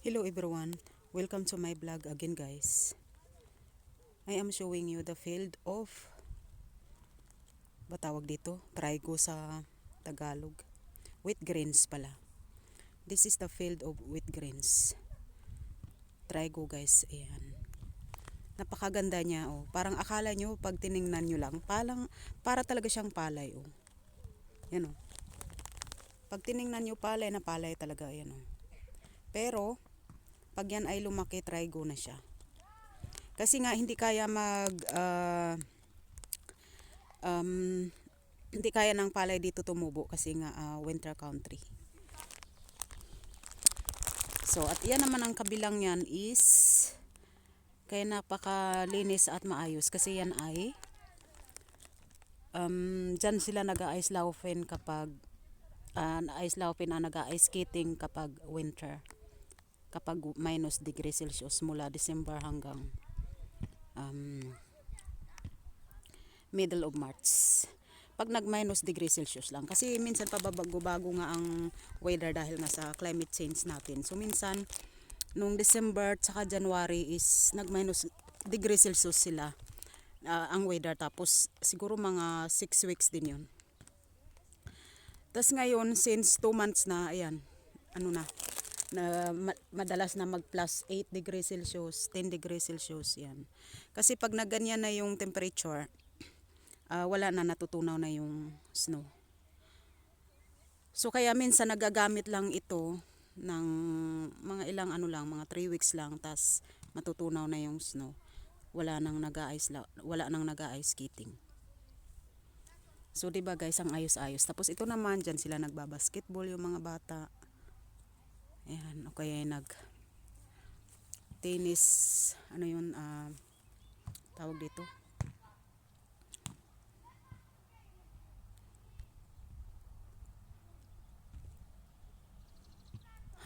Hello everyone, welcome to my vlog again guys. I am showing you the field of, batawag dito, trigo sa Tagalog. Wheat grains pala. This is the field of wheat grains. Trigo guys, ayan. Napakaganda niya oh. Parang akala nyo pag tiningnan nyo lang, para talaga siyang palay oh. Yan oh. Pag tiningnan nyo palay na palay talaga, ayan oh. Pero pag yan ay lumaki, trigo na siya. Kasi nga hindi kaya hindi kaya ng palay dito tumubo kasi nga winter country. So at yan naman ang kabilang yan is kaya napakalinis at maayos kasi yan ay dyan sila nag-ice laughing kapag ice laughing nag-ice skating kapag winter, kapag -°C mula December hanggang middle of March. Pag nag--°C lang. Kasi minsan pababago-bago nga ang weather dahil nga sa climate change natin. So minsan, nung December tsaka January is nag--°C sila ang weather. Tapos siguro mga 6 weeks din yun. Tapos ngayon, since 2 months na, ayan, madalas na mag +8°C, 10°C yan. Kasi pag nagganyan na yung temperature, wala na, natutunaw na yung snow. So kaya minsan nagagamit lang ito ng mga ilang mga 3 weeks lang, tas matutunaw na yung snow. Wala nang nag-ice skating. So 'di ba guys, ang ayos-ayos. Tapos ito naman diyan sila nagbabasketball yung mga bata. Ayan, o kaya nag tennis, tawag dito.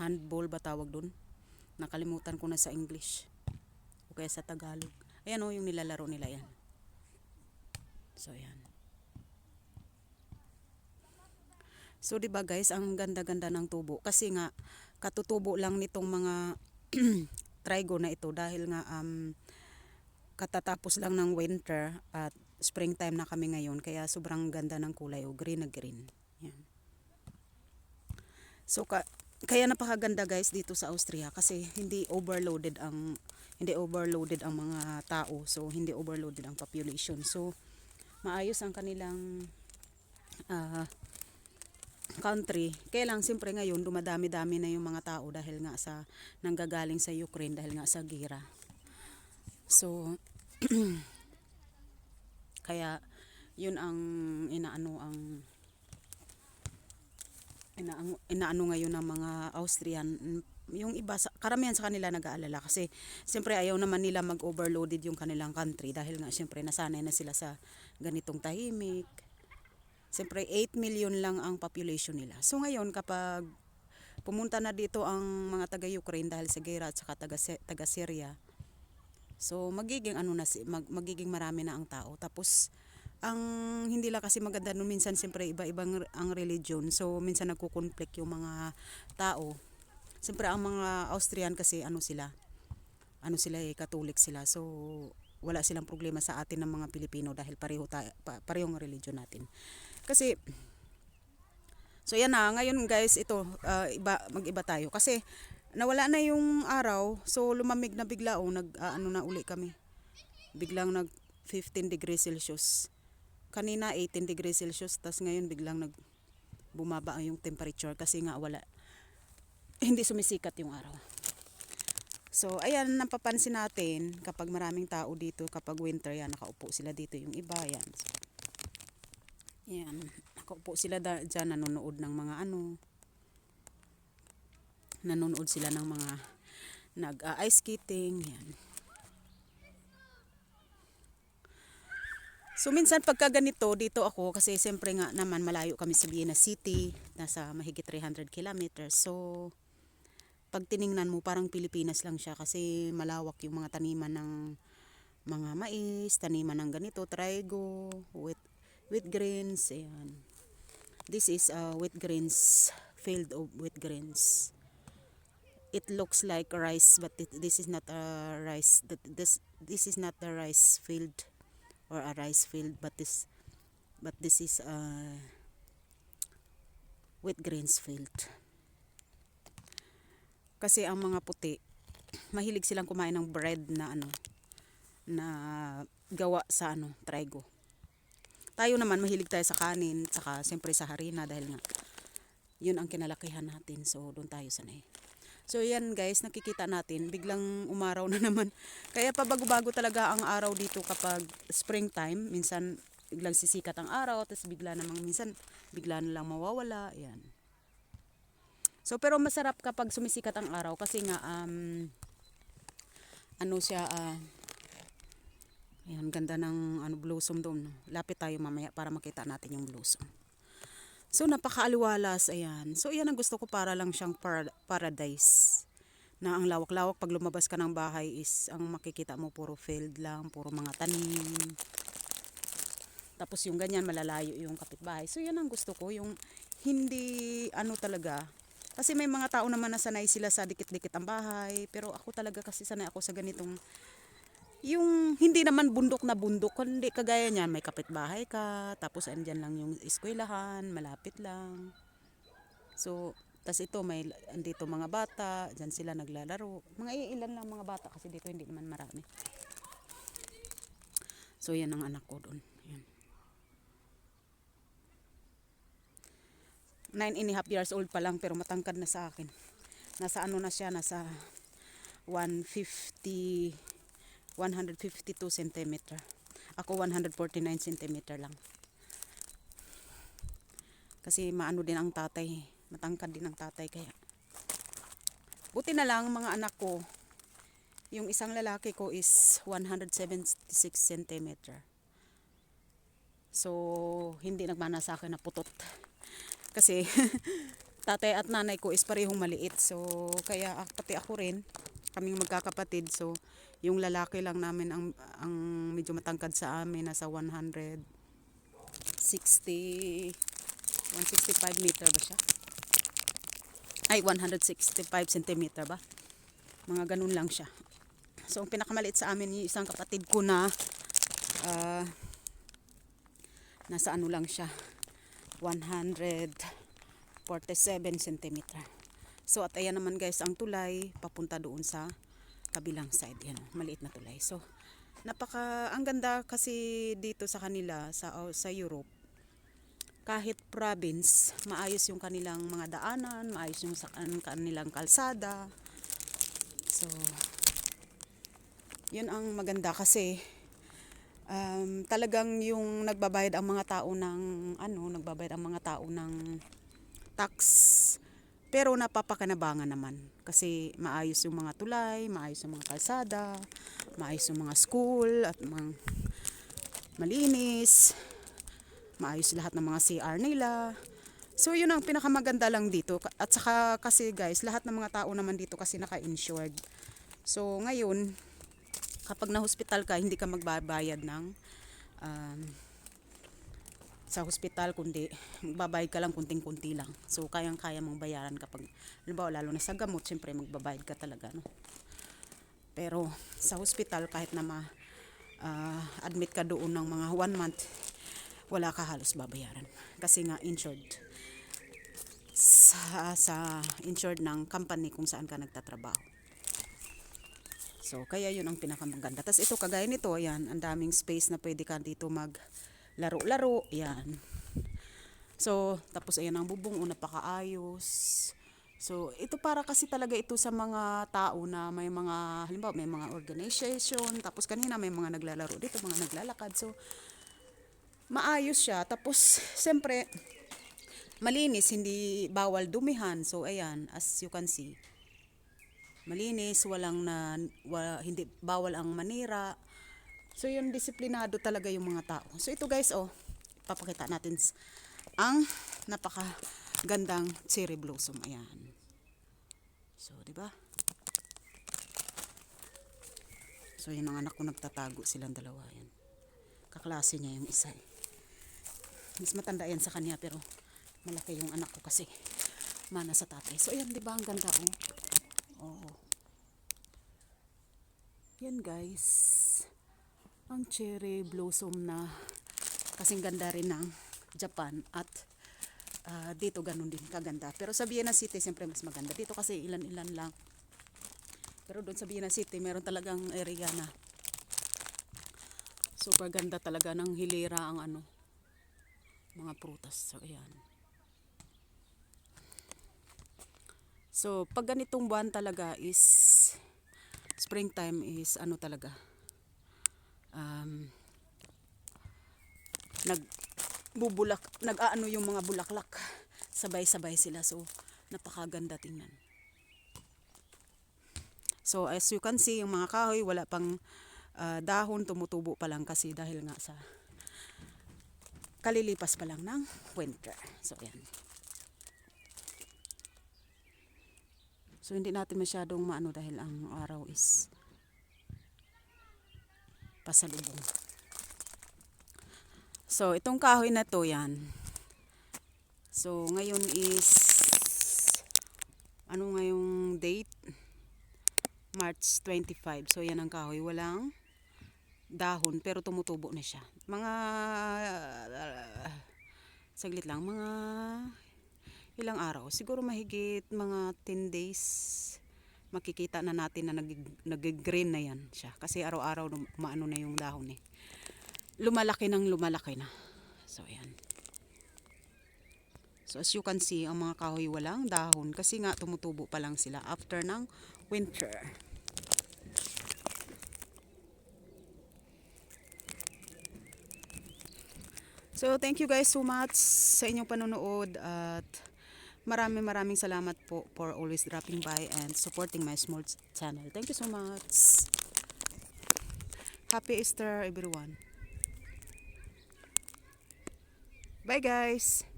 Handball ba tawag dun? Nakalimutan ko na sa English. O kaya sa Tagalog. Ayan o, yung nilalaro nila yan. So, ayan. So, diba guys, ang ganda-ganda ng tubo. Kasi nga, katutubo lang nitong mga trigo na ito. Dahil nga, katatapos lang ng winter at springtime na kami ngayon. Kaya sobrang ganda ng kulay o green na green. Ayan. So, kaya napakaganda guys dito sa Austria kasi hindi overloaded ang mga tao, so hindi overloaded ang population, so maayos ang kanilang country. Kaya lang siyempre ngayon dumadami-dami na yung mga tao dahil nga sa nanggagaling sa Ukraine, dahil nga sa gera. So kaya yun ang inaano ngayon ng mga Austrian. Yung iba, karamihan sa kanila nag-aalala kasi siyempre ayaw naman nila mag-overloaded yung kanilang country dahil nga siyempre nasanay na sila sa ganitong tahimik. Siyempre 8 million lang ang population nila. So ngayon kapag pumunta na dito ang mga taga-Ukraine dahil sa gera at saka taga-Syria, so magiging magiging marami na ang tao. Tapos ang hindi lang kasi maganda nun, minsan siyempre iba-ibang ang religion, so minsan nagko-conflict yung mga tao. Siyempre ang mga Austrian kasi sila Catholic sila, so wala silang problema sa atin ng mga Pilipino dahil parehong religion natin. Kasi so yan na ngayon guys, ito mag-iba tayo kasi nawala na yung araw, so lumamig na bigla na uli kami. Biglang nag 15°C. Kanina 18°C, tas ngayon biglang bumaba yung temperature kasi nga hindi sumisikat yung araw. So ayan, napapansin natin kapag maraming tao dito kapag winter, yan nakaupo sila dito yung iba, yan. Yan, nakaupo sila dyan, nanonood sila ng mga nag-ice skating, yan. So minsan pagka ganito dito ako, kasi siyempre nga naman malayo kami sa Vienna City, nasa mahigit 300 kilometers. So pag tiningnan mo parang Pilipinas lang siya kasi malawak yung mga taniman ng mga mais, taniman ng ganito, trigo, wheat grains, ayan. This is wheat grains, field of wheat grains. it looks like rice, but this is not a rice. This is not a rice field or a rice field, but this is a wheat grains field. Kasi ang mga puti, mahilig silang kumain ng bread na na gawa sa trigo. Tayo naman mahilig tayo sa kanin, saka siyempre sa harina dahil nga yun ang kinalakihan natin. So doon tayo sanay. So yan guys, nakikita natin biglang umaraw na naman. Kaya pabago-bago talaga ang araw dito kapag springtime. Minsan biglang sisikat ang araw, tapos bigla namang minsan bigla na lang mawawala. Yan. So pero masarap kapag sumisikat ang araw kasi nga ayan, ganda ng blossom doon. Lapit tayo mamaya para makita natin yung blossom. So napakaaliwalas, ayan. So yan ang gusto ko, para lang siyang paradise. Na ang lawak-lawak, pag lumabas ka ng bahay is ang makikita mo puro field lang, puro mga tanim. Tapos yung ganyan malalayo yung kapitbahay. So yan ang gusto ko, yung hindi talaga. Kasi may mga tao naman na sanay sila sa dikit-dikit ang bahay, pero ako talaga kasi sanay ako sa ganitong yung hindi naman bundok na bundok, kundi kagaya niyan, may kapitbahay ka, tapos andyan lang yung eskwelahan, malapit lang. So, tas ito may andito mga bata, diyan sila naglalaro. Mga iilan lang mga bata kasi dito hindi naman marami. So, yan ang anak ko doon. Yan. 9.5 years old pa lang pero matangkad na sa akin. Nasa na siya, nasa 152 cm. Ako 149 cm lang. Kasi maano din ang tatay, matangkad din ang tatay kaya. Buti na lang mga anak ko, yung isang lalaki ko is 176 cm. So, hindi nagmana sa akin na putot. Kasi tatay at nanay ko is parehong maliit. So, kaya pati ako rin, kaming magkakapatid. So, yung lalaki lang namin ang medyo matangkad sa amin, nasa 165 meter ba siya? Ay, 165 cm ba? Mga ganun lang siya. So, ang pinakamaliit sa amin yung isang kapatid ko na nasa lang siya, 147 cm. So, at ayan naman guys, ang tulay papunta doon sa kabilang side. Yan, maliit na tulay. So, ang ganda kasi dito sa kanila, sa Europe, kahit province, maayos yung kanilang mga daanan, maayos yung kanilang kalsada. So, yun ang maganda kasi talagang yung nagbabayad ang mga tao ng tax, pero napapakanabangan naman kasi maayos yung mga tulay, maayos yung mga kalsada, maayos yung mga school at malinis, maayos lahat ng mga CR nila. So yun ang pinakamaganda lang dito. At saka kasi guys, lahat ng mga tao naman dito kasi naka-insured. So ngayon, kapag na-hospital ka, hindi ka magbabayad ng sa hospital, kundi magbabayad ka lang kunting-kunti lang. So kayang-kaya mong bayaran kapag halimbawa lalo na sa gamot, syempre magbabayad ka talaga, no. Pero sa hospital kahit na admit ka doon ng mga 1 month, wala ka halos babayaran kasi nga insured sa insured ng company kung saan ka nagtatrabaho. So kaya yun ang pinakamaganda. Tas ito kagaya nito, ayan, ang daming space na pwede ka dito laro-laro, yan. So, tapos ayan ang bubong, napakaayos. So, ito para kasi talaga ito sa mga tao na may mga, halimbawa may mga organization, tapos kanina may mga naglalaro dito, mga naglalakad. So, maayos siya. Tapos, siyempre, malinis, hindi bawal dumihan. So, ayan, as you can see, malinis, hindi bawal ang manira. So, yun, disiplinado talaga yung mga tao. So, ito guys, papakita natin ang napakagandang cherry blossom. Ayan. So, di ba? So, yun ang anak ko, nagtatago silang dalawa. Yan. Kaklase niya yung isa. Mas matanda yan sa kanya, pero malaki yung anak ko kasi mana sa tatay. So, ayan, di ba? Ang ganda, Oo. Yan guys. Ang cherry blossom na kasing ganda rin ng Japan at dito ganun din kaganda. Pero sa Vienna City siyempre mas maganda. Dito kasi ilan-ilan lang. Pero doon sa Vienna City meron talagang area na super ganda talaga ng hilera ang ano, mga prutas. So ayan. So pag ganitong buwan talaga is springtime is ano talaga. Nag-aano yung mga bulaklak. Sabay-sabay sila. So napakaganda tingnan. So as you can see, yung mga kahoy wala pang dahon, tumutubo pa lang kasi dahil nga sa kalilipas pa lang ng winter. So ayan. So hindi natin masyadong maano dahil ang araw is pasalubong. So itong kahoy na to yan. So ngayon is ano ngayong date? March 25. So yan ang kahoy, walang dahon pero tumutubo na siya. Mga saglit lang, mga ilang araw, siguro mahigit mga 10 days makikita na natin na nag-green na yan siya. Kasi araw-araw maano na yung dahon eh. Lumalaki na. So ayan. So as you can see, ang mga kahoy walang dahon kasi nga tumutubo pa lang sila after ng winter. So thank you guys so much sa inyong panonood at maraming salamat po for always dropping by and supporting my small channel. Thank you so much. Happy Easter everyone. Bye guys.